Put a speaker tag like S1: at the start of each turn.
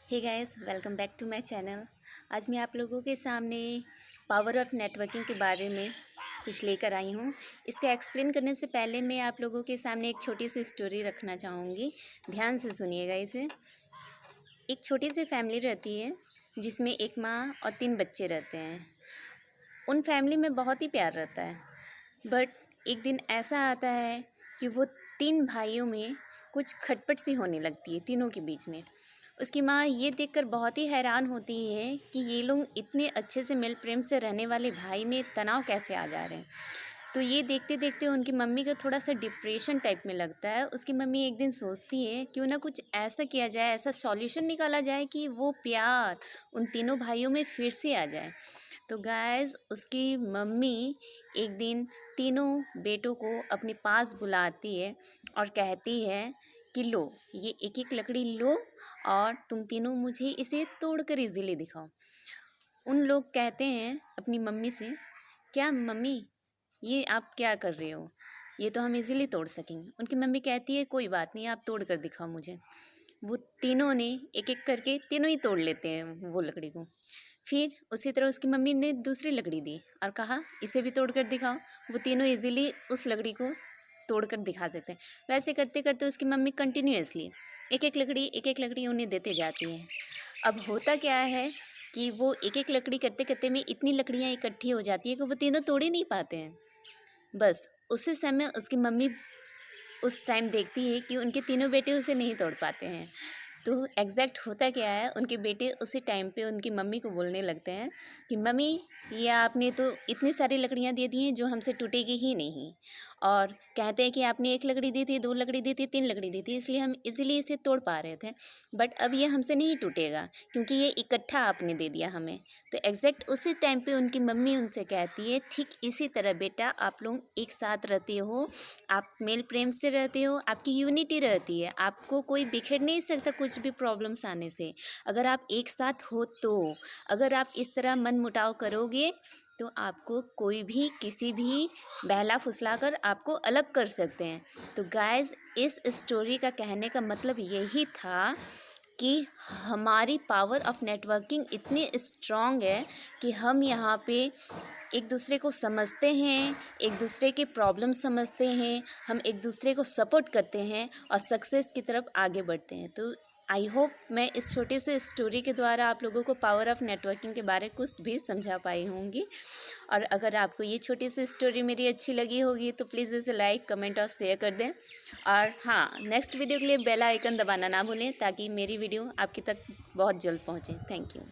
S1: Hey guys, welcome back to my channel. आज मैं आप लोगों के सामने पावर ऑफ नेटवर्किंग के बारे में कुछ लेकर आई हूँ। इसका एक्सप्लेन करने से पहले मैं आप लोगों के सामने एक छोटी सी स्टोरी रखना चाहूँगी। ध्यान से सुनिएगा इसे। एक छोटी सी फैमिली रहती है जिसमें एक माँ और 3 बच्चे रहते हैं। उन फैमिली में बहुत ही प्यार रहता है, बट एक दिन ऐसा आता है कि वो 3 भाइयों में कुछ खटपट सी होने लगती है, तीनों के बीच में। उसकी माँ ये देखकर बहुत ही हैरान होती है कि ये लोग इतने अच्छे से मिल प्रेम से रहने वाले भाई में तनाव कैसे आ जा रहे हैं। तो ये देखते देखते उनकी मम्मी को थोड़ा सा डिप्रेशन टाइप में लगता है। उसकी मम्मी एक दिन सोचती है क्यों ना कुछ ऐसा किया जाए, ऐसा सॉल्यूशन निकाला जाए कि वो प्यार उन तीनों भाइयों में फिर से आ जाए। तो गाइस, उसकी मम्मी एक दिन तीनों बेटों को अपने पास बुलाती है और कहती है कि लो, ये एक एक लकड़ी लो और तुम तीनों मुझे इसे तोड़कर इजीली दिखाओ। उन लोग कहते हैं अपनी मम्मी से, क्या मम्मी, ये आप क्या कर रहे हो, ये तो हम इजीली तोड़ सकेंगे। उनकी मम्मी कहती है कोई बात नहीं, आप तोड़ कर दिखाओ मुझे। वो तीनों ने एक एक करके तीनों ही तोड़ लेते हैं वो लकड़ी को। फिर उसी तरह उसकी मम्मी ने दूसरी लकड़ी दी और कहा इसे भी तोड़ कर दिखाओ। वो तीनों इजीली उस लकड़ी को तोड़ कर दिखा देते हैं। वैसे करते करते उसकी मम्मी कंटिन्यूअसली एक एक लकड़ी उन्हें देते जाती है। अब होता क्या है कि वो एक एक लकड़ी करते करते में इतनी लकड़ियाँ इकट्ठी हो जाती है कि वो तीनों तोड़ ही नहीं पाते हैं। बस उसी समय उसकी मम्मी उस टाइम देखती है कि उनके तीनों बेटे उसे नहीं तोड़ पाते हैं। तो एग्जैक्ट होता क्या है, उनके बेटे उसी टाइम पे उनकी मम्मी को बोलने लगते हैं कि मम्मी, ये आपने तो इतनी सारी लकड़ियाँ दे दी हैं जो हमसे टूटेगी ही नहीं। और कहते हैं कि आपने 1 लकड़ी दी थी, 2 लकड़ी दी थी, 3 लकड़ी दी थी, इसलिए हम इजीली इसे तोड़ पा रहे थे। बट अब ये हमसे नहीं टूटेगा क्योंकि ये इकट्ठा आपने दे दिया हमें। तो एग्जैक्ट उसी टाइम पे उनकी मम्मी उनसे कहती है ठीक इसी तरह बेटा, आप लोग एक साथ रहते हो, आप मेल प्रेम से रहते हो, आपकी यूनिटी रहती है, आपको कोई बिखेर नहीं सकता कुछ भी प्रॉब्लम्स आने से। अगर आप एक साथ हो तो अगर आप इस तरह मन मुटाव करोगे तो आपको कोई भी किसी भी बहला फुसला कर आपको अलग कर सकते हैं। तो गाइस, इस स्टोरी का कहने का मतलब यही था कि हमारी पावर ऑफ नेटवर्किंग इतनी स्ट्रॉन्ग है कि हम यहाँ पे एक दूसरे को समझते हैं, एक दूसरे के प्रॉब्लम समझते हैं, हम एक दूसरे को सपोर्ट करते हैं और सक्सेस की तरफ आगे बढ़ते हैं। तो आई होप मैं इस छोटे से स्टोरी के द्वारा आप लोगों को पावर ऑफ नेटवर्किंग के बारे कुछ भी समझा पाई होंगी। और अगर आपको ये छोटी सी स्टोरी मेरी अच्छी लगी होगी तो प्लीज़ इसे लाइक, कमेंट और शेयर कर दें। और हाँ, नेक्स्ट वीडियो के लिए बेल आइकन दबाना ना भूलें ताकि मेरी वीडियो आपके तक बहुत जल्द पहुँचे। Thank you.